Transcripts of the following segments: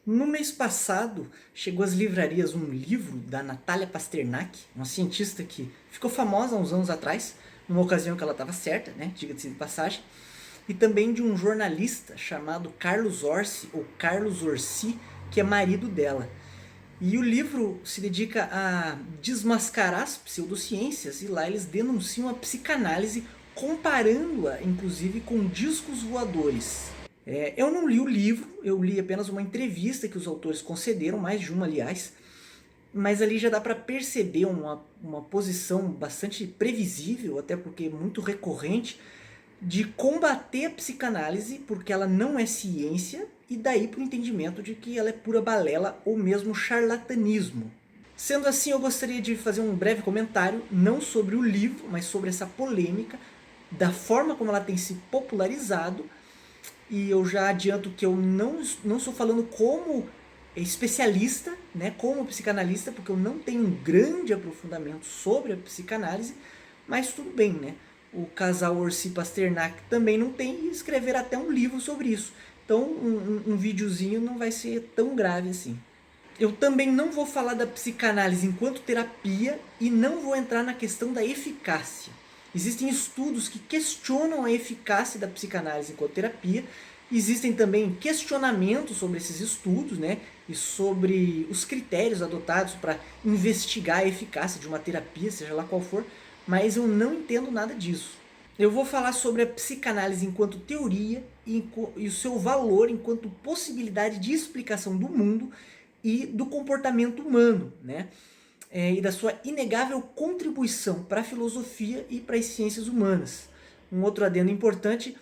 No mês passado, chegou às livrarias um livro da Natalia Pasternak, uma cientista que ficou famosa há uns anos atrás, numa ocasião que ela estava certa, né, diga-se de passagem, e também de um jornalista chamado Carlos Orsi, ou Carlos Orsi, que é marido dela. E o livro se dedica a desmascarar as pseudociências, e lá eles denunciam a psicanálise, comparando-a inclusive com discos voadores. Eu não li o livro, eu li apenas uma entrevista que os autores concederam, mais de uma aliás, mas ali já dá para perceber uma posição bastante previsível, até porque muito recorrente, de combater a psicanálise porque ela não é ciência, e daí para o entendimento de que ela é pura balela ou mesmo charlatanismo. Sendo assim, eu gostaria de fazer um breve comentário, não sobre o livro, mas sobre essa polêmica, da forma como ela tem se popularizado. E eu já adianto que eu não estou falando como especialista, né, como psicanalista, porque eu não tenho um grande aprofundamento sobre a psicanálise, mas tudo bem, né? O casal Orsi Pasternak também não tem, e escrever até um livro sobre isso. Então um videozinho não vai ser tão grave assim. Eu também não vou falar da psicanálise enquanto terapia e não vou entrar na questão da eficácia. Existem estudos que questionam a eficácia da psicanálise enquanto terapia. Existem também questionamentos sobre esses estudos, né, e sobre os critérios adotados para investigar a eficácia de uma terapia, seja lá qual for, mas eu não entendo nada disso. Eu vou falar sobre a psicanálise enquanto teoria e o seu valor enquanto possibilidade de explicação do mundo e do comportamento humano, né? E da sua inegável contribuição para a filosofia e para as ciências humanas. Um outro adendo importante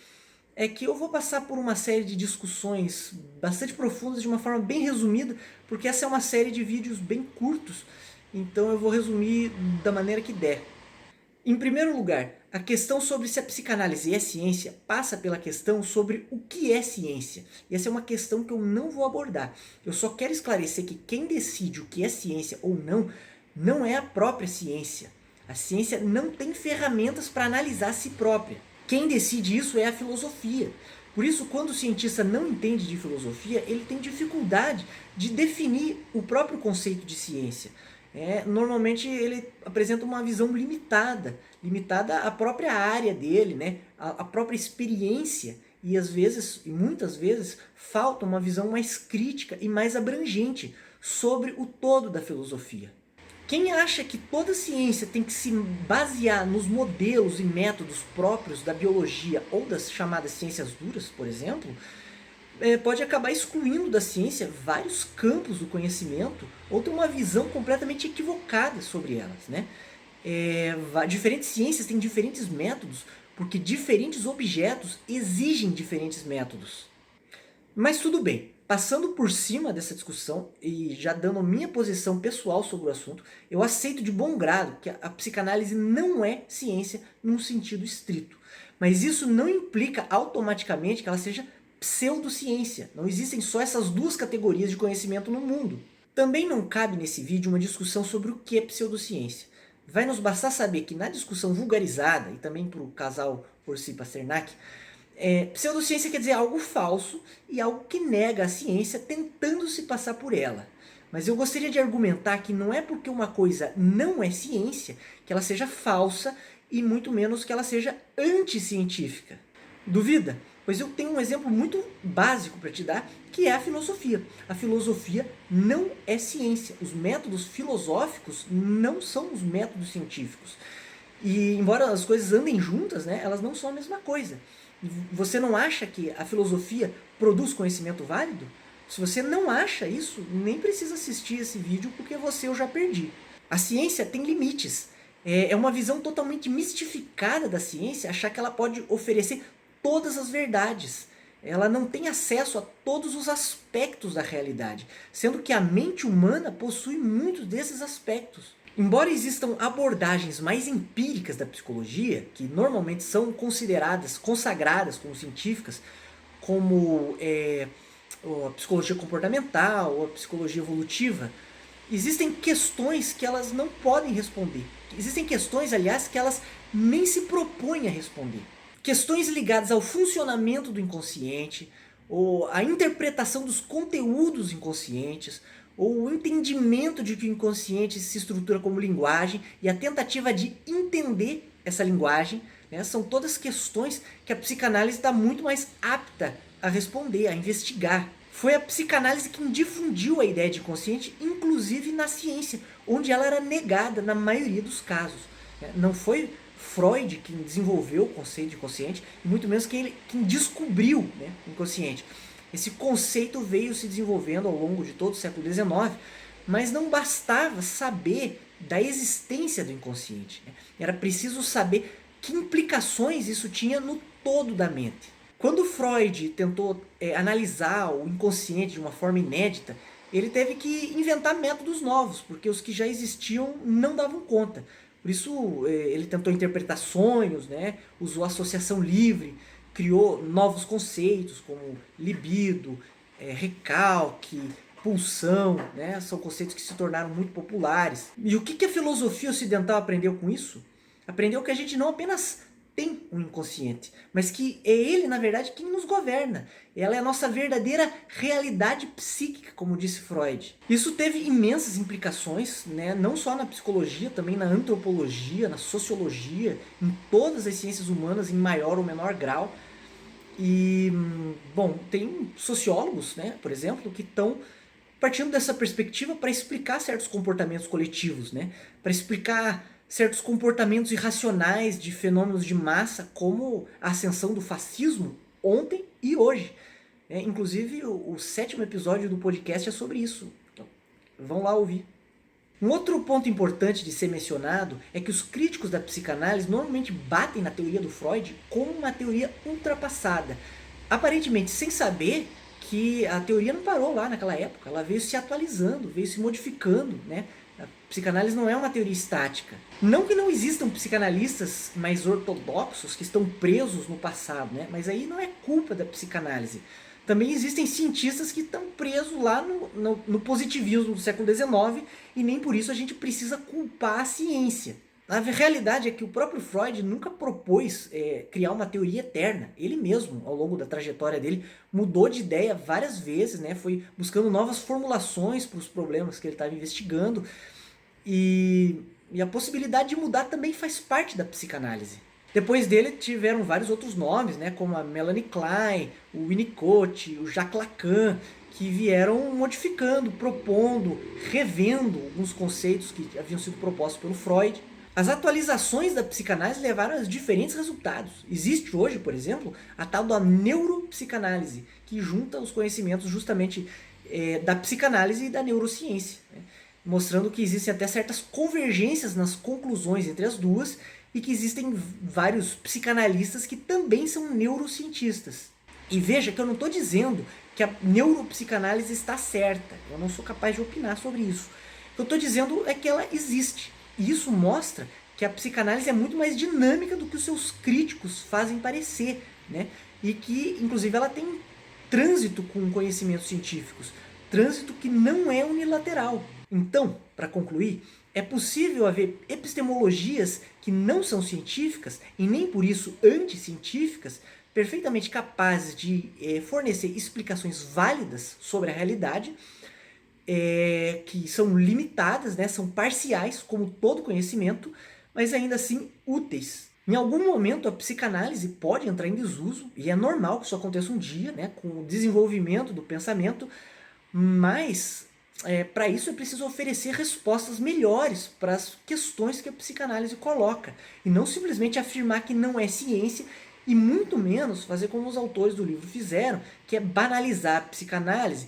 é que eu vou passar por uma série de discussões bastante profundas de uma forma bem resumida, porque essa é uma série de vídeos bem curtos, então eu vou resumir da maneira que der. Em primeiro lugar, a questão sobre se a psicanálise é ciência passa pela questão sobre o que é ciência. E essa é uma questão que eu não vou abordar. Eu só quero esclarecer que quem decide o que é ciência ou não, não é a própria ciência. A ciência não tem ferramentas para analisar a si própria. Quem decide isso é a filosofia. Por isso, quando o cientista não entende de filosofia, ele tem dificuldade de definir o próprio conceito de ciência. Normalmente ele apresenta uma visão limitada à própria área dele, né? À própria experiência, e às vezes, e muitas vezes, falta uma visão mais crítica e mais abrangente sobre o todo da filosofia. Quem acha que toda ciência tem que se basear nos modelos e métodos próprios da biologia ou das chamadas ciências duras, por exemplo, pode acabar excluindo da ciência vários campos do conhecimento ou ter uma visão completamente equivocada sobre elas, né? Diferentes ciências têm diferentes métodos porque diferentes objetos exigem diferentes métodos. Mas tudo bem, passando por cima dessa discussão e já dando minha posição pessoal sobre o assunto, eu aceito de bom grado que a psicanálise não é ciência num sentido estrito. Mas isso não implica automaticamente que ela seja pseudociência. Não existem só essas duas categorias de conhecimento no mundo. Também não cabe nesse vídeo uma discussão sobre o que é pseudociência. Vai nos bastar saber que na discussão vulgarizada, e também para o casal Orsi Pasternak, pseudociência quer dizer algo falso e algo que nega a ciência tentando se passar por ela. Mas eu gostaria de argumentar que não é porque uma coisa não é ciência que ela seja falsa e muito menos que ela seja anticientífica. Duvida? Pois eu tenho um exemplo muito básico para te dar, que é a filosofia. A filosofia não é ciência. Os métodos filosóficos não são os métodos científicos. E embora as coisas andem juntas, né, elas não são a mesma coisa. Você não acha que a filosofia produz conhecimento válido? Se você não acha isso, nem precisa assistir esse vídeo porque eu já perdi. A ciência tem limites. É uma visão totalmente mistificada da ciência achar que ela pode oferecer todas as verdades. Ela não tem acesso a todos os aspectos da realidade, sendo que a mente humana possui muitos desses aspectos. Embora existam abordagens mais empíricas da psicologia, que normalmente são consideradas, consagradas como científicas, como a psicologia comportamental ou a psicologia evolutiva, existem questões que elas não podem responder. Existem questões, aliás, que elas nem se propõem a responder. Questões ligadas ao funcionamento do inconsciente, ou a interpretação dos conteúdos inconscientes, ou o entendimento de que o inconsciente se estrutura como linguagem e a tentativa de entender essa linguagem, né, são todas questões que a psicanálise está muito mais apta a responder, a investigar. Foi a psicanálise quem difundiu a ideia de inconsciente, inclusive na ciência, onde ela era negada na maioria dos casos. Não foi Freud quem desenvolveu o conceito de inconsciente, e muito menos quem descobriu, né, o inconsciente. Esse conceito veio se desenvolvendo ao longo de todo o século XIX, mas não bastava saber da existência do inconsciente. Era preciso saber que implicações isso tinha no todo da mente. Quando Freud tentou analisar o inconsciente de uma forma inédita, ele teve que inventar métodos novos, porque os que já existiam não davam conta. Por isso ele tentou interpretar sonhos, né? Usou associação livre, criou novos conceitos como libido, recalque, pulsão, né? São conceitos que se tornaram muito populares. E o que a filosofia ocidental aprendeu com isso? Aprendeu que a gente não apenas tem um inconsciente, mas que é ele, na verdade, quem nos governa. Ela é a nossa verdadeira realidade psíquica, como disse Freud. Isso teve imensas implicações, né? Não só na psicologia, também na antropologia, na sociologia, em todas as ciências humanas, em maior ou menor grau. E, bom, tem sociólogos, né, por exemplo, que estão partindo dessa perspectiva para explicar certos comportamentos coletivos, né? Para explicar certos comportamentos irracionais de fenômenos de massa, como a ascensão do fascismo ontem e hoje. Inclusive, o 7º episódio do podcast é sobre isso. Então, vão lá ouvir. Um outro ponto importante de ser mencionado é que os críticos da psicanálise normalmente batem na teoria do Freud como uma teoria ultrapassada, aparentemente sem saber que a teoria não parou lá naquela época, ela veio se atualizando, veio se modificando, né? A psicanálise não é uma teoria estática. Não que não existam psicanalistas mais ortodoxos que estão presos no passado, né? Mas aí não é culpa da psicanálise. Também existem cientistas que estão presos lá no positivismo do século XIX e nem por isso a gente precisa culpar a ciência. A realidade é que o próprio Freud nunca propôs criar uma teoria eterna. Ele mesmo, ao longo da trajetória dele, mudou de ideia várias vezes, né? Foi buscando novas formulações para os problemas que ele estava investigando. E a possibilidade de mudar também faz parte da psicanálise. Depois dele tiveram vários outros nomes, né? Como a Melanie Klein, o Winnicott, o Jacques Lacan, que vieram modificando, propondo, revendo alguns conceitos que haviam sido propostos pelo Freud. As atualizações da psicanálise levaram a diferentes resultados. Existe hoje, por exemplo, a tal da neuropsicanálise, que junta os conhecimentos justamente da psicanálise e da neurociência, né? Mostrando que existem até certas convergências nas conclusões entre as duas e que existem vários psicanalistas que também são neurocientistas. E veja que eu não estou dizendo que a neuropsicanálise está certa, eu não sou capaz de opinar sobre isso. O que eu estou dizendo é que ela existe. E isso mostra que a psicanálise é muito mais dinâmica do que os seus críticos fazem parecer, né? E que, inclusive, ela tem trânsito com conhecimentos científicos, trânsito que não é unilateral. Então, para concluir, é possível haver epistemologias que não são científicas e nem por isso anticientíficas, perfeitamente capazes de fornecer explicações válidas sobre a realidade, que são limitadas, né, são parciais, como todo conhecimento, mas ainda assim úteis. Em algum momento a psicanálise pode entrar em desuso, e é normal que isso aconteça um dia, né, com o desenvolvimento do pensamento, mas para isso é preciso oferecer respostas melhores para as questões que a psicanálise coloca, e não simplesmente afirmar que não é ciência, e muito menos fazer como os autores do livro fizeram, que é banalizar a psicanálise,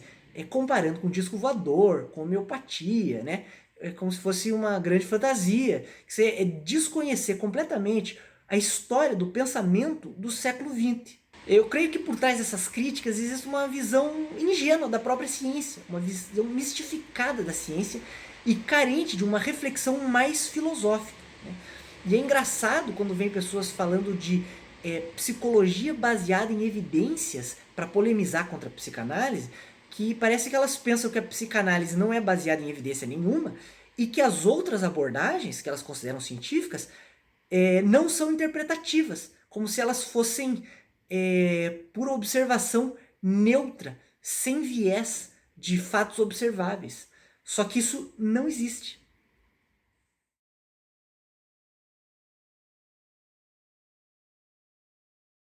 comparando com disco voador, com homeopatia, né? É como se fosse uma grande fantasia. Isso é desconhecer completamente a história do pensamento do século XX. Eu creio que por trás dessas críticas existe uma visão ingênua da própria ciência, uma visão mistificada da ciência e carente de uma reflexão mais filosófica, né? E é engraçado quando vem pessoas falando de psicologia baseada em evidências para polemizar contra a psicanálise, que parece que elas pensam que a psicanálise não é baseada em evidência nenhuma e que as outras abordagens, que elas consideram científicas, não são interpretativas, como se elas fossem pura observação neutra, sem viés de fatos observáveis. Só que isso não existe.